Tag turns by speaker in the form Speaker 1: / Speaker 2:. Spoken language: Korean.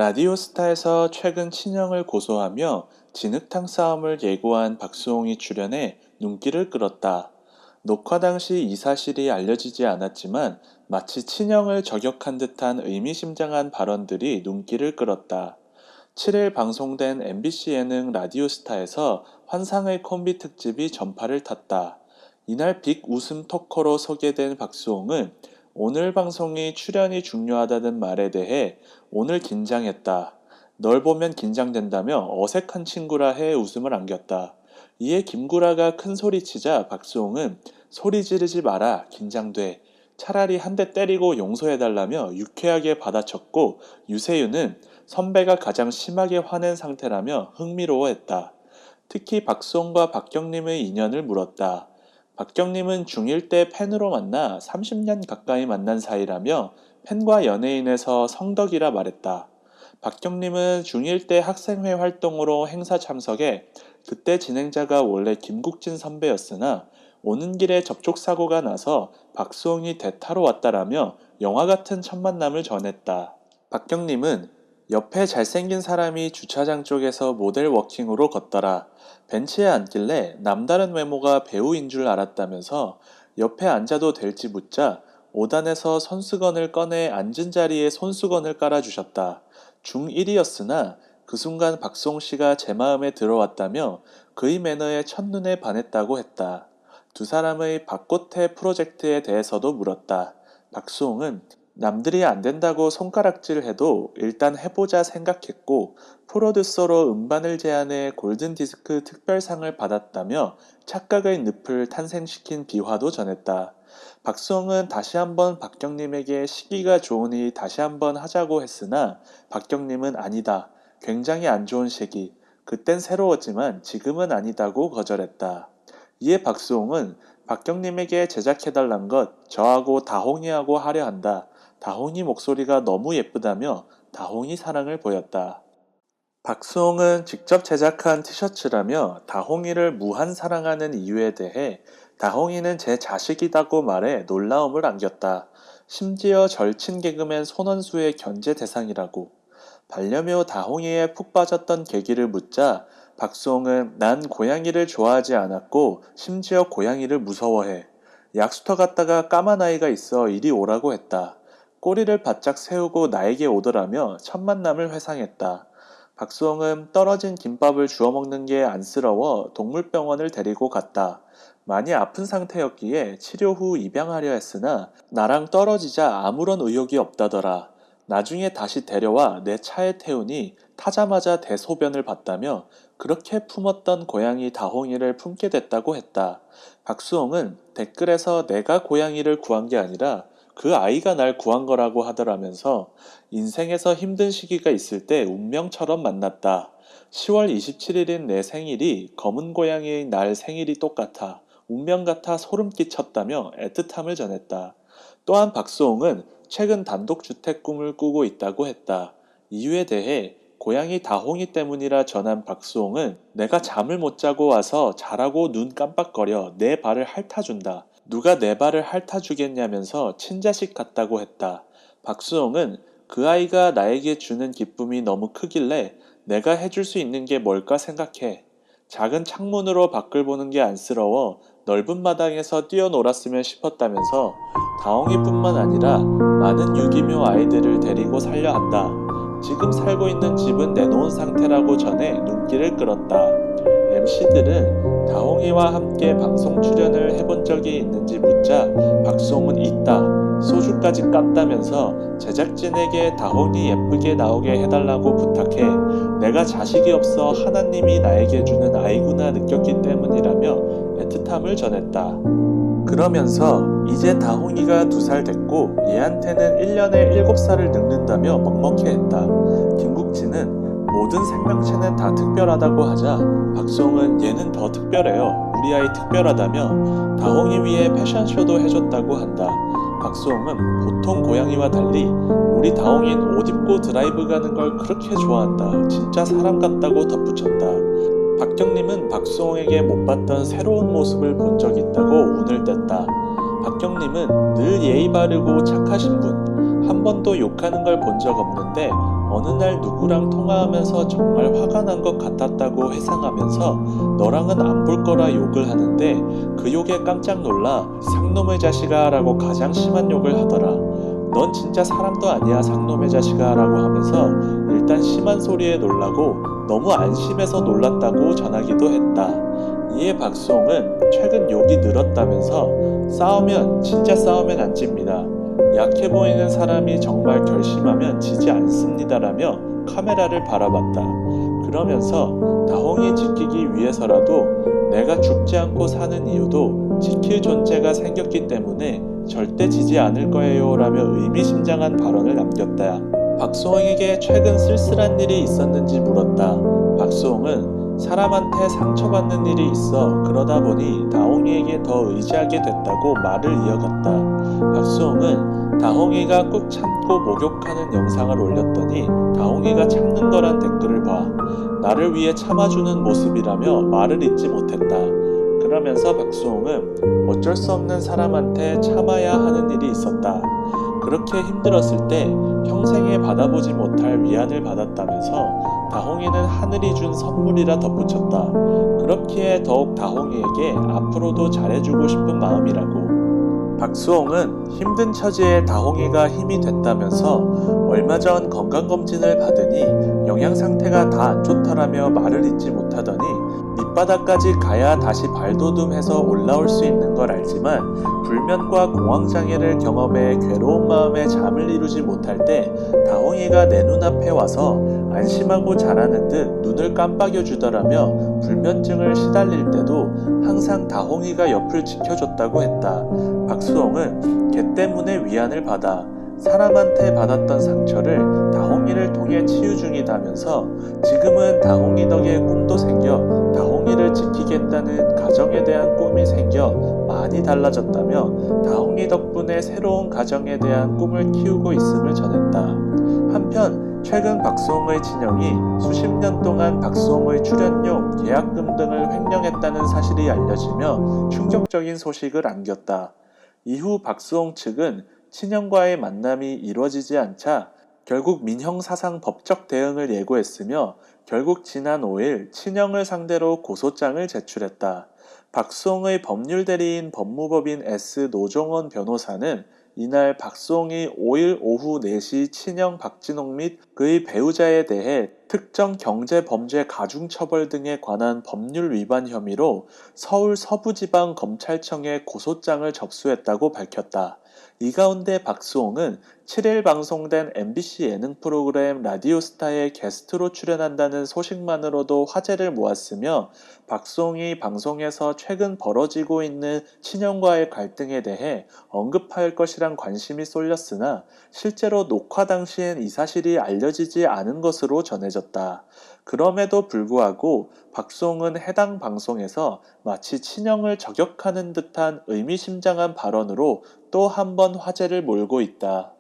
Speaker 1: 라디오스타에서 최근 친형을 고소하며 진흙탕 싸움을 예고한 박수홍이 출연해 눈길을 끌었다. 녹화 당시 이 사실이 알려지지 않았지만 마치 친형을 저격한 듯한 의미심장한 발언들이 눈길을 끌었다. 7일 방송된 MBC 예능 라디오스타에서 환상의 콤비 특집이 전파를 탔다. 이날 빅 웃음 토커로 소개된 박수홍은 오늘 방송이 출연이 중요하다는 말에 대해 오늘 긴장했다. 널 보면 긴장된다며 어색한 친구라 해 웃음을 안겼다. 이에 김구라가 큰 소리치자 박수홍은 소리 지르지 마라, 긴장돼. 차라리 한 대 때리고 용서해달라며 유쾌하게 받아쳤고, 유세윤은 선배가 가장 심하게 화낸 상태라며 흥미로워했다. 특히 박수홍과 박경림의 인연을 물었다. 박경림은 중1 때 팬으로 만나 30년 가까이 만난 사이라며 팬과 연예인에서 성덕이라 말했다. 박경림은 중1 때 학생회 활동으로 행사 참석해 그때 진행자가 원래 김국진 선배였으나 오는 길에 접촉사고가 나서 박수홍이 대타로 왔다라며 영화 같은 첫 만남을 전했다. 박경림은 옆에 잘생긴 사람이 주차장 쪽에서 모델 워킹으로 걷더라. 벤치에 앉길래 남다른 외모가 배우인 줄 알았다면서 옆에 앉아도 될지 묻자 5단에서 손수건을 꺼내 앉은 자리에 손수건을 깔아주셨다. 중1이었으나 그 순간 박수홍 씨가 제 마음에 들어왔다며 그의 매너에 첫눈에 반했다고 했다. 두 사람의 박고태 프로젝트에 대해서도 물었다. 박수홍은 남들이 안 된다고 손가락질해도 일단 해보자 생각했고 프로듀서로 음반을 제안해 골든디스크 특별상을 받았다며 착각의 늪을 탄생시킨 비화도 전했다. 박수홍은 다시 한번 박경림에게 시기가 좋으니 다시 한번 하자고 했으나 박경림은 아니다. 굉장히 안 좋은 시기. 그땐 새로웠지만 지금은 아니다고 거절했다. 이에 박수홍은 박경림에게 제작해달란 것 저하고 다홍이하고 하려 한다. 다홍이 목소리가 너무 예쁘다며 다홍이 사랑을 보였다. 박수홍은 직접 제작한 티셔츠라며 다홍이를 무한 사랑하는 이유에 대해 다홍이는 제 자식이다고 말해 놀라움을 안겼다. 심지어 절친 개그맨 손원수의 견제 대상이라고. 반려묘 다홍이에 푹 빠졌던 계기를 묻자 박수홍은 난 고양이를 좋아하지 않았고 심지어 고양이를 무서워해. 약수터 갔다가 까만 아이가 있어 이리 오라고 했다. 꼬리를 바짝 세우고 나에게 오더라며 첫 만남을 회상했다. 박수홍은 떨어진 김밥을 주워 먹는 게 안쓰러워 동물병원을 데리고 갔다. 많이 아픈 상태였기에 치료 후 입양하려 했으나 나랑 떨어지자 아무런 의욕이 없다더라. 나중에 다시 데려와 내 차에 태우니 타자마자 대소변을 봤다며 그렇게 품었던 고양이 다홍이를 품게 됐다고 했다. 박수홍은 댓글에서 내가 고양이를 구한 게 아니라 그 아이가 날 구한 거라고 하더라면서 인생에서 힘든 시기가 있을 때 운명처럼 만났다. 10월 27일인 내 생일이 검은 고양이의 날 생일이 똑같아. 운명 같아 소름 끼쳤다며 애틋함을 전했다. 또한 박수홍은 최근 단독주택 꿈을 꾸고 있다고 했다. 이유에 대해 고양이 다홍이 때문이라 전한 박수홍은 내가 잠을 못 자고 와서 자라고 눈 깜빡거려 내 발을 핥아준다. 누가 내 발을 핥아주겠냐면서 친자식 같다고 했다. 박수홍은 그 아이가 나에게 주는 기쁨이 너무 크길래 내가 해줄 수 있는 게 뭘까 생각해. 작은 창문으로 밖을 보는 게 안쓰러워 넓은 마당에서 뛰어놀았으면 싶었다면서 다홍이뿐만 아니라 많은 유기묘 아이들을 데리고 살려 한다. 지금 살고 있는 집은 내놓은 상태라고 전해 눈길을 끌었다. MC들은 다홍이와 함께 방송 출연을 해본 적이 있는지 묻자 박수홍은 있다. 소주까지 깠다면서 제작진에게 다홍이 예쁘게 나오게 해달라고 부탁해 내가 자식이 없어 하나님이 나에게 주는 아이구나 느꼈기 때문이라며 애틋함을 전했다. 그러면서 이제 다홍이가 2살 됐고 얘한테는 1년에 7살을 늙는다며 먹먹해했다. 김국진은 모든 생명체는 다 특별하다고 하자 박수홍은 얘는 더 특별해요. 우리 아이 특별하다며 다홍이 위해 패션쇼도 해줬다고 한다. 박수홍은 보통 고양이와 달리 우리 다홍이는 옷 입고 드라이브 가는 걸 그렇게 좋아한다. 진짜 사람 같다고 덧붙였다. 박경림은 박수홍에게 못 봤던 새로운 모습을 본 적 있다고 운을 뗐다. 박경림은 늘 예의 바르고 착하신 분, 한 번도 욕하는 걸 본 적 없는데 어느 날 누구랑 통화하면서 정말 화가 난 것 같았다고 회상하면서 너랑은 안 볼 거라 욕을 하는데 그 욕에 깜짝 놀라 상놈의 자식아 라고 가장 심한 욕을 하더라. 넌 진짜 사람도 아니야 상놈의 자식아 라고 하면서 일단 심한 소리에 놀라고 너무 안심해서 놀랐다고 전하기도 했다. 이에 박수홍은 최근 욕이 늘었다면서 싸우면 진짜 싸우면 안 집니다. 약해 보이는 사람이 정말 결심하면 지지 않습니다라며 카메라를 바라봤다. 그러면서 다홍이 지키기 위해서라도 내가 죽지 않고 사는 이유도 지킬 존재가 생겼기 때문에 절대 지지 않을 거예요 라며 의미심장한 발언을 남겼다. 박수홍에게 최근 쓸쓸한 일이 있었는지 물었다. 박수홍은 사람한테 상처받는 일이 있어 그러다 보니 다홍이에게 더 의지하게 됐다고 말을 이어갔다. 박수홍은 다홍이가 꾹 참고 목욕하는 영상을 올렸더니 다홍이가 참는 거란 댓글을 봐. 나를 위해 참아주는 모습이라며 말을 잇지 못했다. 그러면서 박수홍은 어쩔 수 없는 사람한테 참아야 하는 일이 있었다. 그렇게 힘들었을 때 평생에 받아보지 못할 위안을 받았다면서 다홍이는 하늘이 준 선물이라 덧붙였다. 그렇기에 더욱 다홍이에게 앞으로도 잘해주고 싶은 마음이라고. 박수홍은 힘든 처지에 다홍이가 힘이 됐다면서 얼마 전 건강검진을 받으니 영양 상태가 다 안 좋더라며 말을 잇지 못하더니 밑바닥까지 가야 다시 발돋움해서 올라올 수 있는 걸 알지만 불면과 공황장애를 경험해 괴로운 마음에 잠을 이루지 못할 때 다홍이가 내 눈앞에 와서 안심하고 자라는 듯 눈을 깜빡여 주더라며 불면증을 시달릴 때도 항상 다홍이가 옆을 지켜줬다고 했다. 박수홍은 걔 때문에 위안을 받아 사람한테 받았던 상처를 다홍이를 통해 치유 중이다면서 지금은 다홍이 덕에 꿈도 생겨 다홍이를 지키겠다는 가정에 대한 꿈이 생겨 많이 달라졌다며 다홍이 덕분에 새로운 가정에 대한 꿈을 키우고 있음을 전했다. 한편 최근 박수홍의 친형이 수십 년 동안 박수홍의 출연료, 계약금 등을 횡령했다는 사실이 알려지며 충격적인 소식을 안겼다. 이후 박수홍 측은 친형과의 만남이 이루어지지 않자 결국 민형사상 법적 대응을 예고했으며 결국 지난 5일 친형을 상대로 고소장을 제출했다. 박수홍의 법률 대리인 법무법인 S 노종원 변호사는 이날 박수홍이 5일 오후 4시 친형 박진홍 및 그의 배우자에 대해 특정 경제범죄 가중처벌 등에 관한 법률 위반 혐의로 서울 서부지방검찰청에 고소장을 접수했다고 밝혔다. 이 가운데 박수홍은 7일 방송된 MBC 예능 프로그램 라디오스타에 게스트로 출연한다는 소식만으로도 화제를 모았으며 박수홍이 방송에서 최근 벌어지고 있는 친형과의 갈등에 대해 언급할 것이란 관심이 쏠렸으나 실제로 녹화 당시엔 이 사실이 알려지지 않은 것으로 전해졌다. 그럼에도 불구하고 박수홍은 해당 방송에서 마치 친형을 저격하는 듯한 의미심장한 발언으로 또 한 번 화제를 몰고 있다.